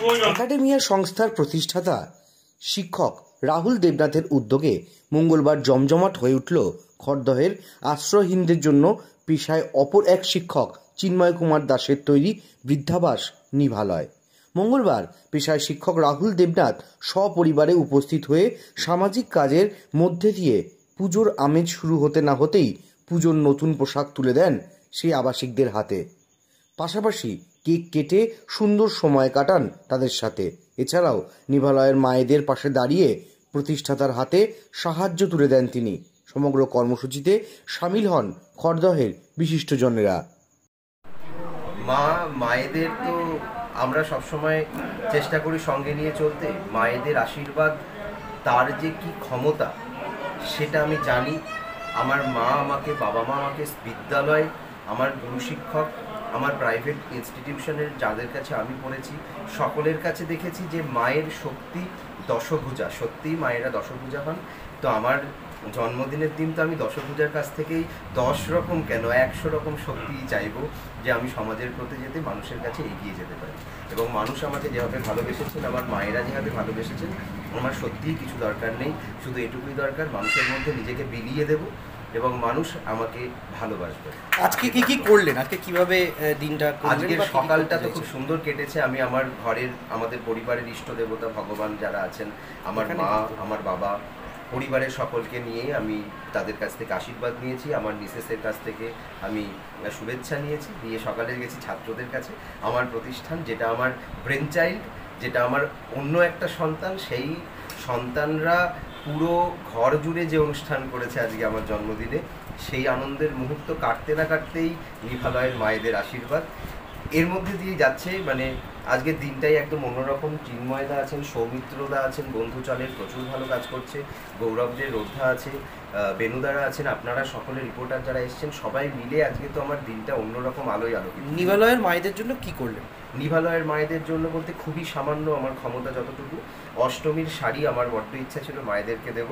Academia সংস্থার প্রতিষ্ঠাতা শিক্ষক রাহুল দেবনাথের উদ্যোগে মঙ্গলবার জমজমাট হয়ে উঠল খড়দহের আশ্রয়হীনদের জন্য পেশায় অপর এক শিক্ষক চিন্ময় কুমার দাসের তৈরি বৃদ্ধাবাস নিভালয়। মঙ্গলবার পেশায় শিক্ষক রাহুল দেবনাথ সপরিবারে উপস্থিত হয়ে সামাজিক কাজের মধ্যে দিয়ে পুজোর আমেজ শুরু হতে না হতেই পুজোর নতুন পোশাক তুলে দেন সেই আবাসিকদের হাতে। পাশাপাশি কেক কেটে সুন্দর সময় কাটান তাদের সাথে। এছাড়াও নিভালয়ের মায়েদের পাশে দাঁড়িয়ে প্রতিষ্ঠাতার হাতে সাহায্য তুলে দেন তিনি। সমগ্র কর্মসূচিতে সামিল হন খড়দহের বিশিষ্টজনেরা। মায়েদের তো আমরা সবসময় চেষ্টা করি সঙ্গে নিয়ে চলতে। মায়েদের আশীর্বাদ, তার যে কি ক্ষমতা সেটা আমি জানি। আমার মা আমাকে, বাবা মা আমাকে বিদ্যালয়, আমার গুরু শিক্ষক, আমার প্রাইভেট ইনস্টিটিউশনের যাদের কাছে আমি পড়েছি সকলের কাছে দেখেছি যে মায়ের শক্তি দশভুজা। সত্যিই মায়েরা দশভুজা হন। তো আমার জন্মদিনের দিন তো আমি দশভুজার কাছ থেকেই 10 রকম কেন 100 রকম শক্তি চাইবো যে আমি সমাজের প্রতি যেতে, মানুষের কাছে এগিয়ে যেতে পারি। এবং মানুষ আমাকে যেভাবে ভালোবেসেছেন, আমার মায়েরা যেভাবে ভালোবেসেছেন, আমার সত্যিই কিছু দরকার নেই। শুধু এটুকুই দরকার, মানুষের মধ্যে নিজেকে বিলিয়ে দেব এবং মানুষ আমাকে ভালোবাসবে। আজকে কি করলেন? আজকে কিভাবে দিনটা? আজকের সকালটা তো খুব সুন্দর কেটেছে। আমি আমার ঘরের, আমাদের পরিবারের ইষ্ট দেবতা ভগবান যারা আছেন, আমার মা, আমার বাবা, পরিবারের সকলকে নিয়ে আমি তাদের কাছ থেকে আশীর্বাদ নিয়েছি। আমার মিসেসের কাছ থেকে আমি শুভেচ্ছা নিয়েছি। নিয়ে সকালে গেছি ছাত্রদের কাছে। আমার প্রতিষ্ঠান, যেটা আমার ব্রেন চাইল্ড, যেটা আমার অন্য একটা সন্তান, সেই সন্তানরা পুরো ঘর জুড়ে যে অনুষ্ঠান করেছে আজকে আমার জন্মদিনে, সেই আনন্দের মুহূর্ত কাটতে না কাটতেই নিভালয়ের মায়েদের আশীর্বাদ এর মধ্যে দিয়ে যাচ্ছে। মানে আজকের দিনটাই একদম অন্যরকম। চিন্ময়দা আছেন, সৌমিত্রদা আছেন, বন্ধুচলের প্রচুর ভালো কাজ করছে, গৌরবদের রোদ্ধা আছে, বেনুদারা আছেন, আপনারা সকলে রিপোর্টার যারা এসছেন, সবাই মিলে আজকে তো আমার দিনটা অন্যরকম আলোয় আলোকিত। নিভালয়ের মায়েদের জন্য কি করলেন? নিভালয়ের মায়েদের জন্য বলতে খুবই সামান্য, আমার ক্ষমতা যতটুকু। অষ্টমীর শাড়ি আমার বড্ড ইচ্ছা ছিল মায়েদেরকে দেব।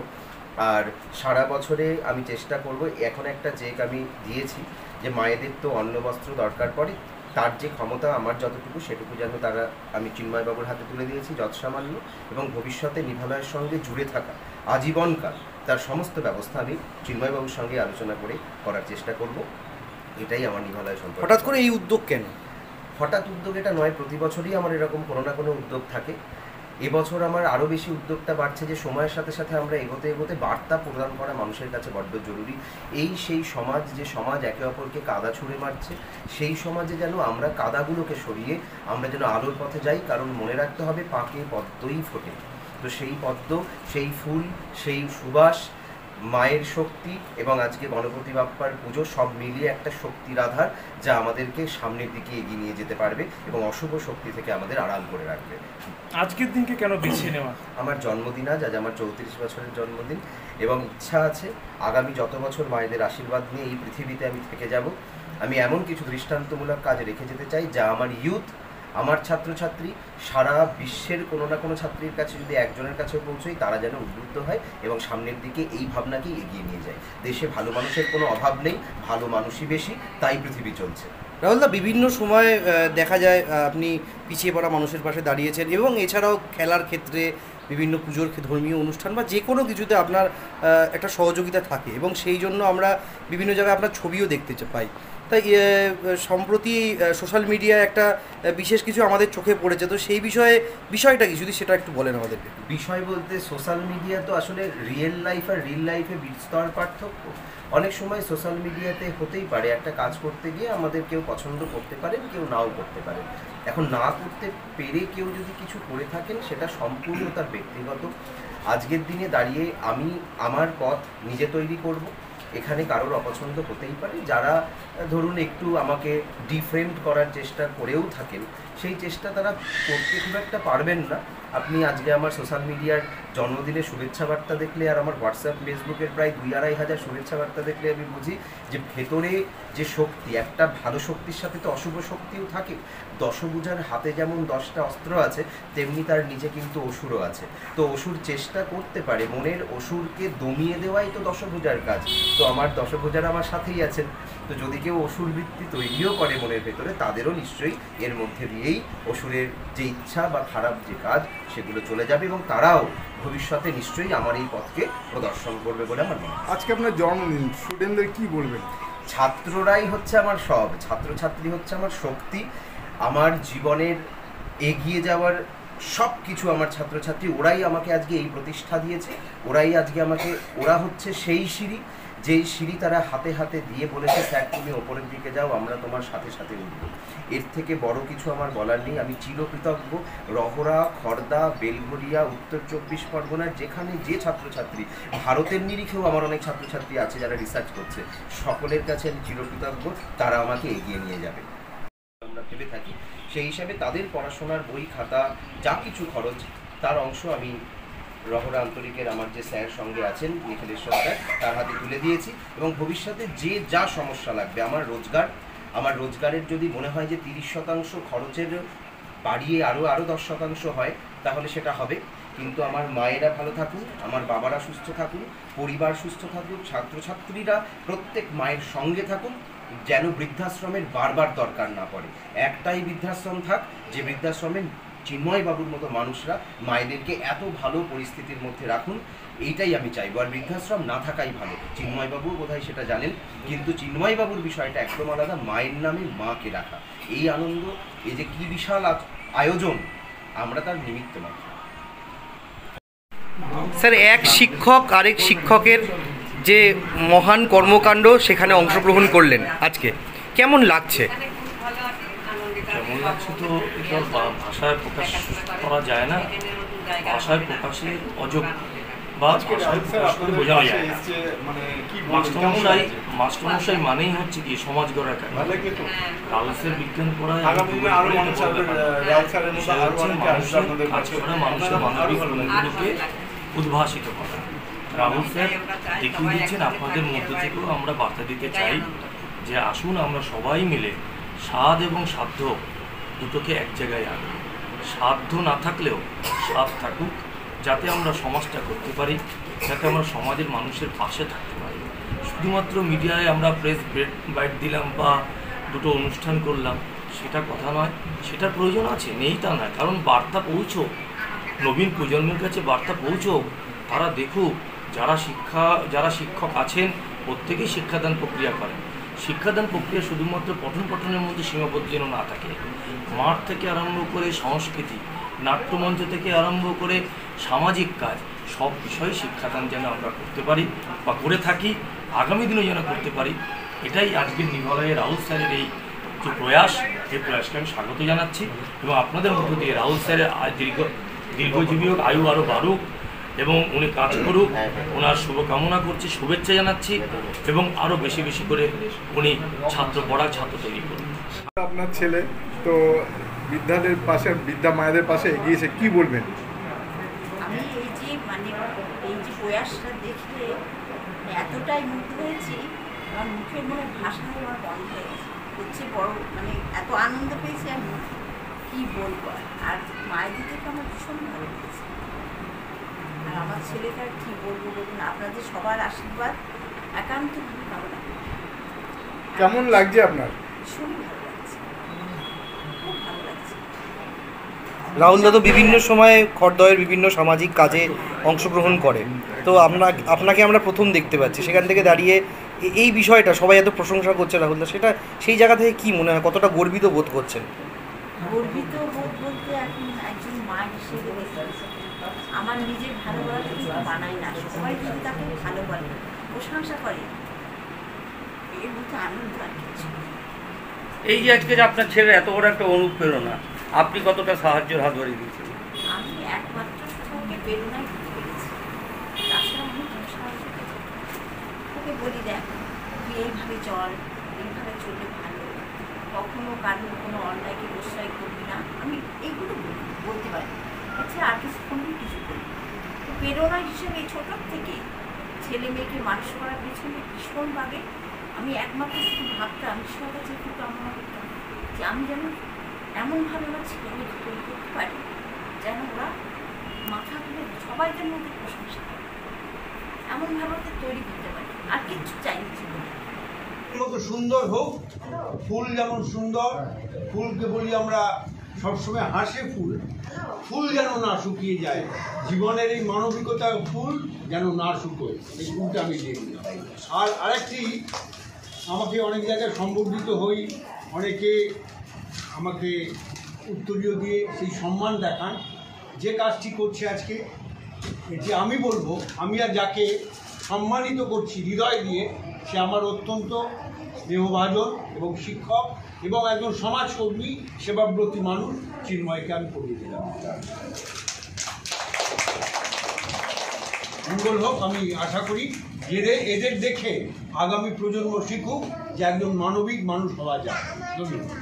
আর সারা বছরে আমি চেষ্টা করব, এখন একটা চেক আমি দিয়েছি যে মায়েদের তো অন্ন বস্ত্র দরকার পড়ে, তার যে ক্ষমতা আমার যতটুকু সেটুকু যেন তারা, আমি চিন্ময়বাবুর হাতে তুলে দিয়েছি যৎসামান্য। এবং ভবিষ্যতে নিভালয়ের সঙ্গে জুড়ে থাকা আজীবনকাল তার সমস্ত ব্যবস্থা আমি চিন্ময়বাবুর সঙ্গে আলোচনা করে করার চেষ্টা করব। এটাই আমার নিভালয় সম্পর্কে। হঠাৎ করে এই উদ্যোগ কেন? হঠাৎ উদ্যোগ এটা নয়, প্রতি বছরই আমার এরকম কোনো না কোনো উদ্যোগ থাকে। এবছর আমার আরও বেশি উদ্যোগটা বাড়ছে যে সময়ের সাথে সাথে আমরা এগোতে এগোতে বার্তা প্রদান করা মানুষের কাছে বড্ড জরুরি। সেই সমাজ, যে সমাজ একে অপরকে কাদা ছুঁড়ে মারছে, সেই সমাজে যেন আমরা কাদাগুলোকে সরিয়ে আমরা যেন আলোর পথে যাই। কারণ মনে রাখতে হবে, পাকে পদ্মই ফোটে। তো সেই পদ্ম, সেই ফুল, সেই সুবাস, মায়ের শক্তি এবং আজকে গণপতি বাপ্পার পুজো সব মিলিয়ে একটা শক্তির আধার, যা আমাদেরকে সামনের দিকে এগিয়ে নিয়ে যেতে পারবে এবং অশুভ শক্তি থেকে আমাদের আড়াল করে রাখবে। আজকের দিনকে কেন বেছে নেওয়া? আমার জন্মদিন আজ আমার 34 বছরের জন্মদিন এবং ইচ্ছা আছে আগামী যত বছর মায়েদের আশীর্বাদ নিয়ে এই পৃথিবীতে আমি থেকে যাব, আমি এমন কিছু দৃষ্টান্তমূলক কাজ রেখে যেতে চাই যা আমার ইউথ, আমার ছাত্রছাত্রী, সারা বিশ্বের কোনো না কোনো ছাত্রীর কাছে যদি একজনের কাছে পৌঁছই, তারা যেন উদ্বুদ্ধ হয় এবং সামনের দিকে এই ভাবনাকেই এগিয়ে নিয়ে যায়। দেশে ভালো মানুষের কোনো অভাব নেই, ভালো মানুষই বেশি, তাই পৃথিবী চলছে। রাহুলদা, বিভিন্ন সময় দেখা যায় আপনি পিছিয়ে পড়া মানুষের পাশে দাঁড়িয়েছেন এবং এছাড়াও খেলার ক্ষেত্রে, বিভিন্ন পুজোর ধর্মীয় অনুষ্ঠান বা যে কোনো কিছুতে আপনার একটা সহযোগিতা থাকে এবং সেই জন্য আমরা বিভিন্ন জায়গায় আপনার ছবিও দেখতে পাই। তাই সম্প্রতি সোশ্যাল মিডিয়ায় একটা বিশেষ কিছু আমাদের চোখে পড়েছে, তো সেই বিষয়টা কি, যদি সেটা একটু বলেন আমাদেরকে। বিষয় বলতে সোশ্যাল মিডিয়া তো আসলে রিয়েল লাইফ আর রিল লাইফে বিস্তর পার্থক্য। অনেক সময় সোশ্যাল মিডিয়াতে হতেই পারে একটা কাজ করতে গিয়ে আমাদের কেউ পছন্দ করতে পারেন, কেউ নাও করতে পারেন। এখন না করতে পেরে কেউ যদি কিছু করে থাকেন, সেটা সম্পূর্ণ তার ব্যক্তিগত। আজকের দিনে দাঁড়িয়ে আমি আমার পথ নিজে তৈরি করব। এখানে কারোর অপছন্দ হতেই পারে। যারা ধরুন একটু আমাকে ডিফ্রেন্ট করার চেষ্টা করেও থাকেন, সেই চেষ্টা তারা করতে খুব একটা পারবেন না। আপনি আজকে আমার সোশ্যাল মিডিয়ার জন্মদিনে শুভেচ্ছা বার্তা দেখলে আর আমার হোয়াটসঅ্যাপ ফেসবুকের প্রায় 2-2,500 শুভেচ্ছা বার্তা দেখলে আমি বুঝি যে ভেতরে যে শক্তি, একটা ভালো শক্তির সাথে তো অশুভ শক্তিও থাকে। দশভুজার হাতে যেমন 10টা অস্ত্র আছে, তেমনি তার নিচে কিন্তু অসুরও আছে। তো অসুর চেষ্টা করতে পারে, মনের অসুরকে দমিয়ে দেওয়াই তো দশভুজার কাজ। তো আমার দশভুজার আমার সাথেই আছেন। তো যদি কেউ অসুর বৃত্তি তৈরিও করে মনের ভেতরে, তাদেরও নিশ্চয়ই এর মধ্যে দিয়েই অসুরের যে ইচ্ছা বা খারাপ যে কাজ সেগুলো চলে যাবে, এবং তারাও ভবিষ্যতে নিশ্চয়ই আমার এই পথকে প্রদর্শন করবে বলে আমার মনে হয়। আজকে আপনার জন্মদিন, স্টুডেন্টদের কি বলবেন? ছাত্ররাই হচ্ছে আমার সব, ছাত্রছাত্রী হচ্ছে আমার শক্তি, আমার জীবনের এগিয়ে যাওয়ার সব কিছু আমার ছাত্রছাত্রী। ওরাই আমাকে আজকে এই প্রতিষ্ঠা দিয়েছে, ওরাই আজকে আমাকে, ওরা হচ্ছে সেই সিঁড়ি, যেই সিঁড়ি তারা হাতে হাতে দিয়ে বলেছে স্যার তুমি ওপরের দিকে যাও, আমরা তোমার সাথে সাথে উঠব। এর থেকে বড় কিছু আমার বলার নেই। আমি চিরকৃতজ্ঞ রহরা, খড়দা, বেলঘরিয়া, উত্তর 24 পরগনার যেখানে যে ছাত্রছাত্রী, ভারতের নিরিখেও আমার অনেক ছাত্রছাত্রী আছে যারা রিসার্চ করছে, সকলের কাছে আমি চিরকৃতজ্ঞ। তারা আমাকে এগিয়ে নিয়ে যাবে আমরা ভেবে থাকি। সেই হিসাবে তাদের পড়াশোনার বই খাতা যা কিছু খরচ, তার অংশ আমি রহরা আন্তরিকের আমার যে স্যার সঙ্গে আছেন নিখিলেশ্বর স্যার, তার হাতে তুলে দিয়েছি। এবং ভবিষ্যতে যে যা সমস্যা লাগবে, আমার রোজগারের যদি মনে হয় যে 30% খরচের বাড়িয়ে আরও 10% হয়, তাহলে সেটা হবে। কিন্তু আমার মায়েরা ভালো থাকুন, আমার বাবারা সুস্থ থাকুন, পরিবার সুস্থ থাকুক, ছাত্রছাত্রীরা প্রত্যেক মায়ের সঙ্গে থাকুন, যেন বৃদ্ধাশ্রমের বারবার দরকার না পড়ে। একটাই বৃদ্ধাশ্রম থাক, যে বৃদ্ধাশ্রমে চিন্ময়বাবুর মতো মানুষরা মায়েদেরকে এত ভালো পরিস্থিতির মধ্যে রাখুন, এইটাই আমি চাইবো। আর বৃদ্ধাশ্রম না থাকাই ভালো, চিন্ময়বাবু বোধহয় সেটা জানেন, কিন্তু চিন্ময়বাবুর বিষয়টা একদম আলাদা। মায়ের নামে মাকে রাখা, এই আনন্দ, এই যে কি বিশাল আয়োজন, আমরা তার নিমিত্ত মাত্র। স্যার, এক শিক্ষক আরেক শিক্ষকের যে মহান কর্মকাণ্ড, সেখানে অংশগ্রহণ করলেন আজকে, কেমন লাগছে? কেমন লাগছে তো এটা ভাষায় প্রকাশ করা যায় না, ভাষায় প্রকাশের অযোগ্য বা ভাষায় প্রকাশ করে বোঝানো যায় না। মাস্টারমশাই মানেই হচ্ছে কি সমাজ গড়ার কাজ। রাউলসের বিজ্ঞান পড়ায় মানুষের মানবিক গুণগুলোকে উদ্ভাসিত করা। রাহুল স্যার দেখিয়ে দিচ্ছেন, আপনাদের মধ্যে থেকেও আমরা বার্তা দিতে চাই যে আসুন আমরা সবাই মিলে সাধ এবং সাধ্য দুটোকে এক জায়গায় আনি। সাধ্য না থাকলেও সাধ থাকুক, যাতে আমরা সমাজটা করতে পারি, যাতে আমরা সমাজের মানুষের পাশে থাকতে পারি। শুধুমাত্র মিডিয়ায় আমরা প্রেস বাইট দিলাম বা দুটো অনুষ্ঠান করলাম, সেটা কথা নয়। সেটার প্রয়োজন আছে, নেই তা নয়, কারণ বার্তা পৌঁছোক, নবীন প্রজন্মের কাছে বার্তা পৌঁছোক, তারা দেখুক। যারা শিক্ষক আছেন প্রত্যেকেই শিক্ষাদান প্রক্রিয়া করেন। শিক্ষাদান প্রক্রিয়া শুধুমাত্র পঠনের মধ্যে সীমাবদ্ধ যেন না থাকে। মাঠ থেকে আরম্ভ করে সংস্কৃতি, নাট্যমঞ্চ থেকে আরম্ভ করে সামাজিক কাজ, সব বিষয়ে শিক্ষাদান যেন আমরা করতে পারি বা করে থাকি, আগামী দিনেও যেন করতে পারি। এটাই আজকের নিভালয়ে রাহুল স্যারের এই যে প্রয়াস, এই প্রয়াসকে আমি স্বাগত জানাচ্ছি। এবং আপনাদের মধ্য দিয়ে রাহুল স্যারের দীর্ঘজীবী হোক, আয়ু আরও বাড়ুক এবং উনি কাজ করুক, ওনার শুভকামনা করছি, শুভেচ্ছা জানাচ্ছি, এবং আরও বেশি বেশি করে উনি ছাত্র তৈরি করুন। আপনার ছেলে তো বৃদ্ধাদের পাশে, বৃদ্ধা মায়েদের পাশে এগিয়েছে, কি বলবেন? আমি এই যে প্রয়াসটা দেখে এতটাই মুগ্ধ হয়েছি, আমার মুখের ভাষায় আমার বন্ধ হয়ে গেছে। হচ্ছে বড় এত আনন্দ পেয়েছি, আমি কি বলবো। আর মায়েদের থেকে আমার ভীষণ ভালো লেগেছে। আর আমার ছেলেটার কি বলবো বলুন, আপনাদের সবার আশীর্বাদ একান্তভাবে কামনা করি। কেমন লাগছে আপনার? ভীষণ ভালো লাগছে, খুব ভালো লাগছে। রাহুল দাদা বিভিন্ন সময়ে খড়দহের বিভিন্ন সামাজিক কাজে অংশগ্রহণ করেন, তো আপনাকে আমরা প্রথম দেখতে পাচ্ছি। সেখান থেকে দাঁড়িয়ে এই বিষয়টা সবাই এত প্রশংসা করছে রাহুল দা, সেটা সেই জায়গা থেকে কি মনে হয়, কতটা গর্বিত বোধ করছেন? গর্বিত বোধ বলতে এখন একজন মা হিসেবে আমার নিজের ভালোবাসা কিন্তু বানায় না, সবাই যদি তাকে ভালো বলে, প্রশংসা করে, এর মধ্যে আনন্দ আর কিছু। এই যে আজকে আপনার ছেলে এত বড় একটা অনুপ্রেরণা, আপনি কতটা সাহায্যের হাত বাড়িয়ে দিয়েছেন? আমি একমাত্র ওকে প্রেরণাই দিতে পেরেছি, তাছাড়া আমি কোনো সাহায্য করি। ওকে বলি, দেখ তুই এইভাবে চল, এইভাবে চললে ভালো, কখনো কারোর কোনো অন্যায়কে প্রশ্রয় করবি না। আমি এইগুলো বলতে পারি, আচ্ছা আর কিছু কোনো কিছু করি। প্রেরণা হিসেবে ছোটোর থেকে ছেলে মেয়েকে মানুষ করার পেছনে ভীষণভাবে আমি একমাত্র শুধু ভাবতাম ঈশ্বরের কাছে একটু কামনা করতাম যে আমি যেন এমনভাবে আমার ছেলে মেয়েকে তৈরি করতে পারি যেন ওরা মাথা তুলে সবাই যেন ওদের প্রশংসা করে, এমনভাবে ওদের তৈরি করতে পারি। আর কিচ্ছু চাইনি জীবনে। মতো সুন্দর হোক, ফুল যেমন সুন্দর, ফুলকে বলি আমরা সবসময় হাসে ফুল, ফুল যেন না শুকিয়ে যায়, জীবনের এই মানবিকতার ফুল যেন না শুকোয়, এই ফুলটা আমি দেখি। আর আরেকটি, আমাকে অনেক জায়গায় সম্বর্ধিত হই, অনেকে আমাকে উত্তরীয় দিয়ে সেই সম্মান দেখান। যে কাজটি করছে আজকে, এটি আমি বলবো, আমি আর যাকে সম্মানিত করছি হৃদয় দিয়ে, সে আমার অত্যন্ত স্নেহভাজন এবং শিক্ষক এবং একজন সমাজকর্মী, সেবাব্রতী মানুষ চিন্ময়কে আমি করিয়ে দিলাম। মঙ্গল হোক। আমি আশা করি এদের দেখে আগামী প্রজন্ম শিখুক যে একজন মানবিক মানুষ হওয়া যায়। ধন্যবাদ।